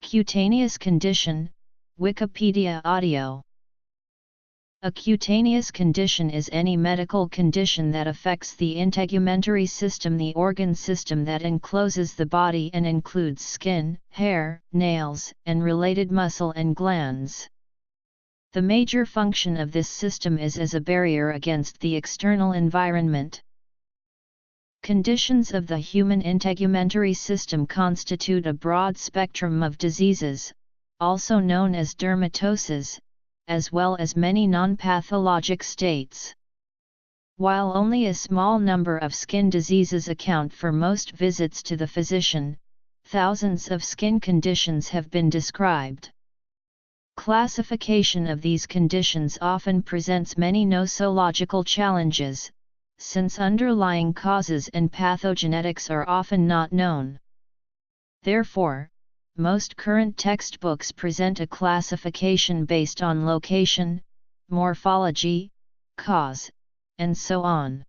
Cutaneous condition, Wikipedia audio. A cutaneous condition is any medical condition that affects the integumentary system, the organ system that encloses the body and includes skin, hair, nails, and related muscle and glands. The major function of this system is as a barrier against the external environment. Conditions of the human integumentary system constitute a broad spectrum of diseases, also known as dermatoses, as well as many non-pathologic states. While only a small number of skin diseases account for most visits to the physician, thousands of skin conditions have been described. Classification of these conditions often presents many nosological challenges, since underlying causes and pathogenetics are often not known. Therefore, most current textbooks present a classification based on location, morphology, cause, and so on.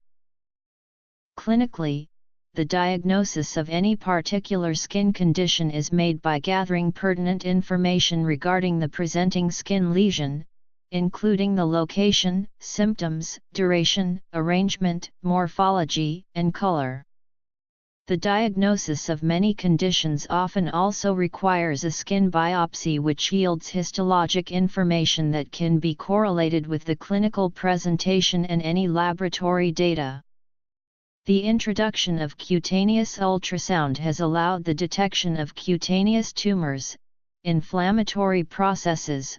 Clinically, the diagnosis of any particular skin condition is made by gathering pertinent information regarding the presenting skin lesion, including the location, symptoms, duration, arrangement, morphology, and color. The diagnosis of many conditions often also requires a skin biopsy, which yields histologic information that can be correlated with the clinical presentation and any laboratory data. The introduction of cutaneous ultrasound has allowed the detection of cutaneous tumors, inflammatory processes,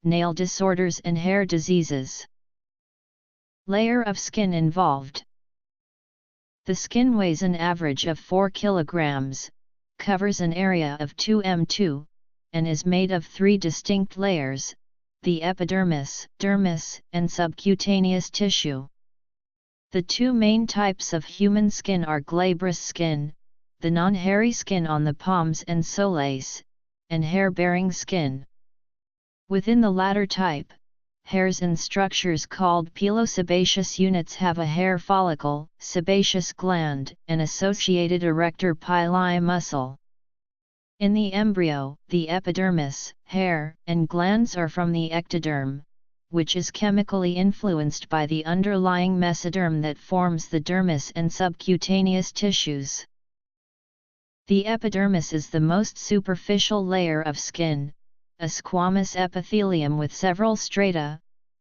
nail disorders and hair diseases. Layer of skin involved. The skin weighs an average of 4 kilograms, covers an area of 2 m², and is made of 3 distinct layers: the epidermis, dermis, and subcutaneous tissue. The two main types of human skin are glabrous skin, the non-hairy skin on the palms and soles, and hair-bearing skin. Within the latter type, hairs and structures called pilosebaceous units have a hair follicle, sebaceous gland, and associated erector pili muscle. In the embryo, the epidermis, hair, and glands are from the ectoderm, which is chemically influenced by the underlying mesoderm that forms the dermis and subcutaneous tissues. The epidermis is the most superficial layer of skin, a squamous epithelium with several strata: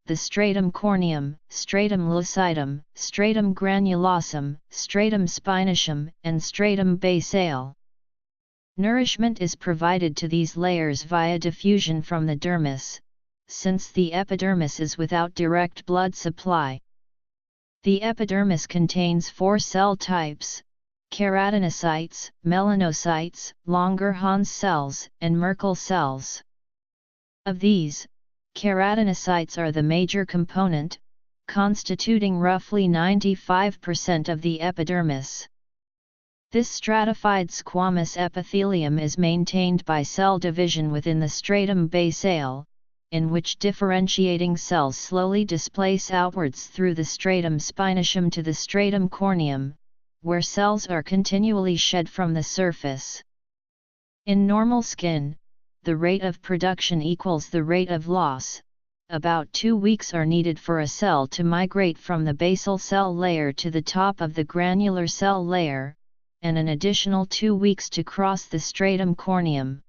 the stratum corneum, stratum lucidum, stratum granulosum, stratum spinaceum, and stratum basale. Nourishment is provided to these layers via diffusion from the dermis, since the epidermis is without direct blood supply. The epidermis contains 4 cell types: keratinocytes, melanocytes, Langerhans cells, and Merkel cells. Of these, keratinocytes are the major component, constituting roughly 95% of the epidermis. This stratified squamous epithelium is maintained by cell division within the stratum basale, in which differentiating cells slowly displace outwards through the stratum spinaceum to the stratum corneum, where cells are continually shed from the surface. In normal skin, the rate of production equals the rate of loss. About 2 weeks are needed for a cell to migrate from the basal cell layer to the top of the granular cell layer, and an additional 2 weeks to cross the stratum corneum.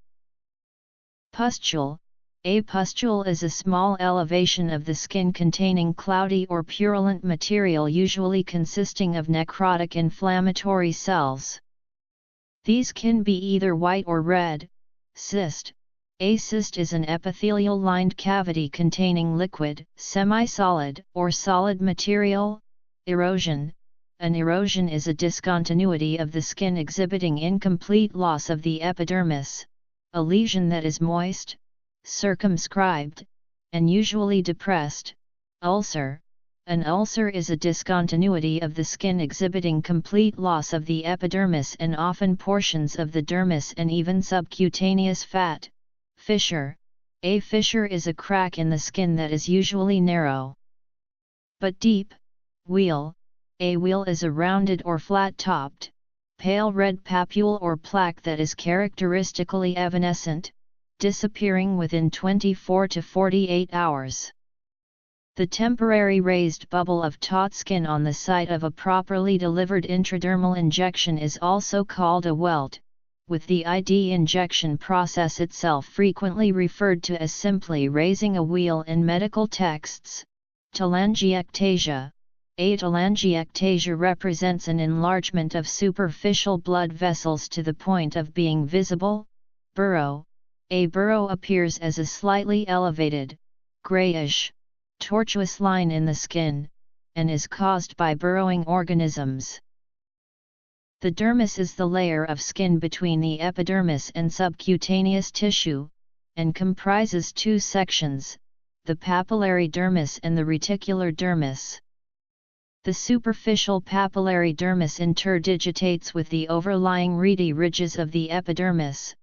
Pustule. A pustule is a small elevation of the skin containing cloudy or purulent material, usually consisting of necrotic inflammatory cells. These can be either white or red. Cyst. A cyst is an epithelial-lined cavity containing liquid, semi-solid, or solid material. Erosion. An erosion is a discontinuity of the skin exhibiting incomplete loss of the epidermis, a lesion that is moist, circumscribed, and usually depressed. Ulcer. An ulcer is a discontinuity of the skin exhibiting complete loss of the epidermis and often portions of the dermis and even subcutaneous fat. Fissure. A fissure is a crack in the skin that is usually narrow but deep. Wheal. A wheal is a rounded or flat-topped, pale red papule or plaque that is characteristically evanescent, disappearing within 24 to 48 hours. The temporary raised bubble of taut skin on the site of a properly delivered intradermal injection is also called a welt, with the ID injection process itself frequently referred to as simply raising a wheal in medical texts. Telangiectasia. A telangiectasia represents an enlargement of superficial blood vessels to the point of being visible. Burrow. A burrow appears as a slightly elevated, grayish, tortuous line in the skin, and is caused by burrowing organisms. The dermis is the layer of skin between the epidermis and subcutaneous tissue, and comprises two sections, the papillary dermis and the reticular dermis. The superficial papillary dermis interdigitates with the overlying reedy ridges of the epidermis,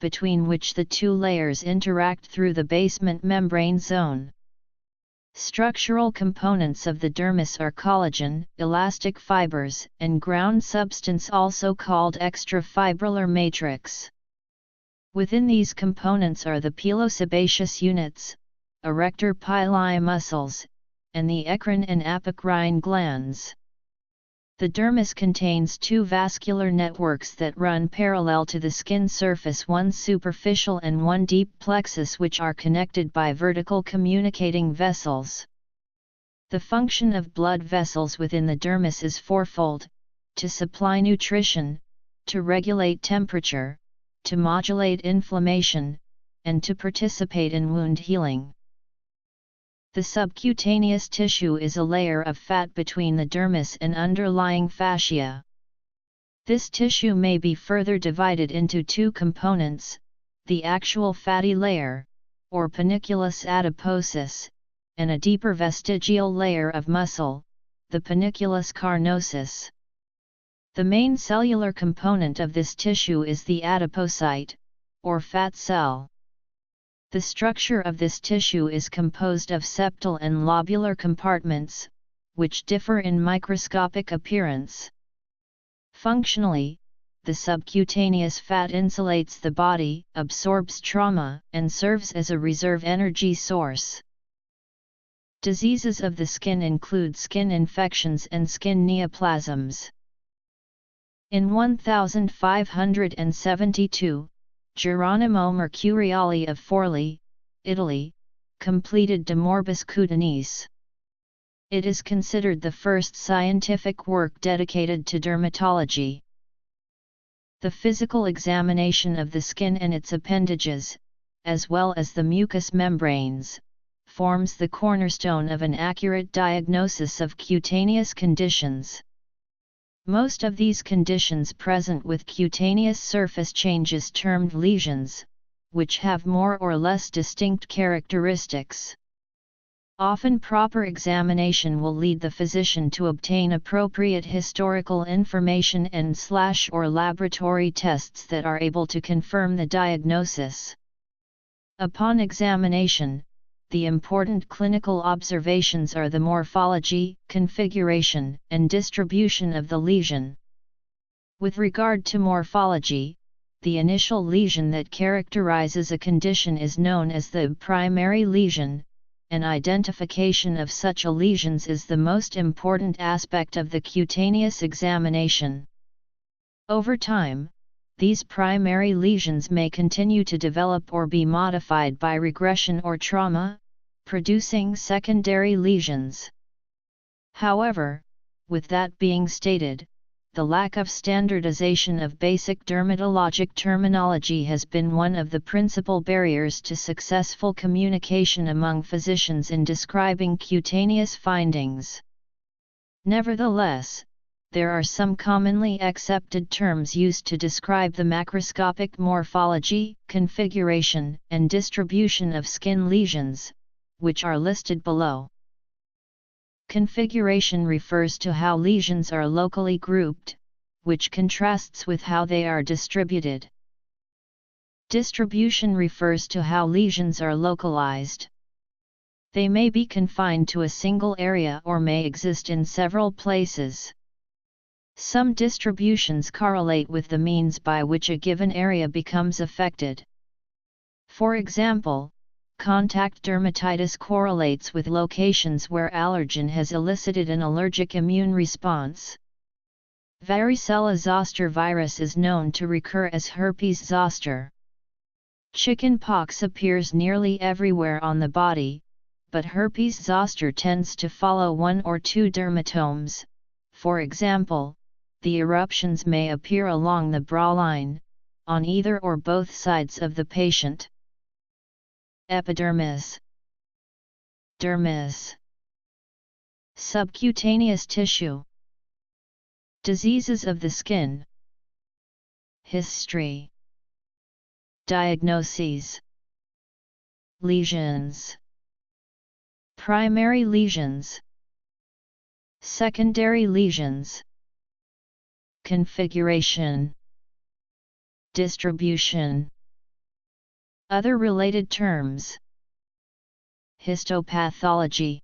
between which the two layers interact through the basement membrane zone. Structural components of the dermis are collagen, elastic fibers, and ground substance also called extrafibrillar matrix. Within these components are the pilosebaceous units, erector pili muscles, and the eccrine and apocrine glands. The dermis contains two vascular networks that run parallel to the skin surface, one superficial and one deep plexus, which are connected by vertical communicating vessels. The function of blood vessels within the dermis is fourfold: to supply nutrition, to regulate temperature, to modulate inflammation, and to participate in wound healing. The subcutaneous tissue is a layer of fat between the dermis and underlying fascia. This tissue may be further divided into two components: the actual fatty layer, or panniculus adiposus, and a deeper vestigial layer of muscle, the panniculus carnosus. The main cellular component of this tissue is the adipocyte, or fat cell. The structure of this tissue is composed of septal and lobular compartments, which differ in microscopic appearance. Functionally, the subcutaneous fat insulates the body, absorbs trauma, and serves as a reserve energy source. Diseases of the skin include skin infections and skin neoplasms. In 1572, Geronimo Mercuriali of Forli, Italy, completed De Morbis Cutaneous. It is considered the first scientific work dedicated to dermatology. The physical examination of the skin and its appendages, as well as the mucous membranes, forms the cornerstone of an accurate diagnosis of cutaneous conditions. Most of these conditions present with cutaneous surface changes termed lesions, which have more or less distinct characteristics. Often proper examination will lead the physician to obtain appropriate historical information and/or laboratory tests that are able to confirm the diagnosis. Upon examination, the important clinical observations are the morphology, configuration, and distribution of the lesion. With regard to morphology, the initial lesion that characterizes a condition is known as the primary lesion, and identification of such a lesions is the most important aspect of the cutaneous examination. Over time, these primary lesions may continue to develop or be modified by regression or trauma, producing secondary lesions. However, with that being stated, the lack of standardization of basic dermatologic terminology has been one of the principal barriers to successful communication among physicians in describing cutaneous findings. Nevertheless, there are some commonly accepted terms used to describe the macroscopic morphology, configuration, and distribution of skin lesions, which are listed below. Configuration refers to how lesions are locally grouped, which contrasts with how they are distributed. Distribution refers to how lesions are localized. They may be confined to a single area or may exist in several places. Some distributions correlate with the means by which a given area becomes affected. For example, contact dermatitis correlates with locations where allergen has elicited an allergic immune response. Varicella zoster virus is known to recur as herpes zoster. Chicken pox appears nearly everywhere on the body, but herpes zoster tends to follow one or two dermatomes. For example, the eruptions may appear along the brow line, on either or both sides of the patient. Epidermis, dermis, subcutaneous tissue. Diseases of the skin. History. Diagnoses. Lesions. Primary lesions. Secondary lesions. Configuration. Distribution. Other related terms. Histopathology.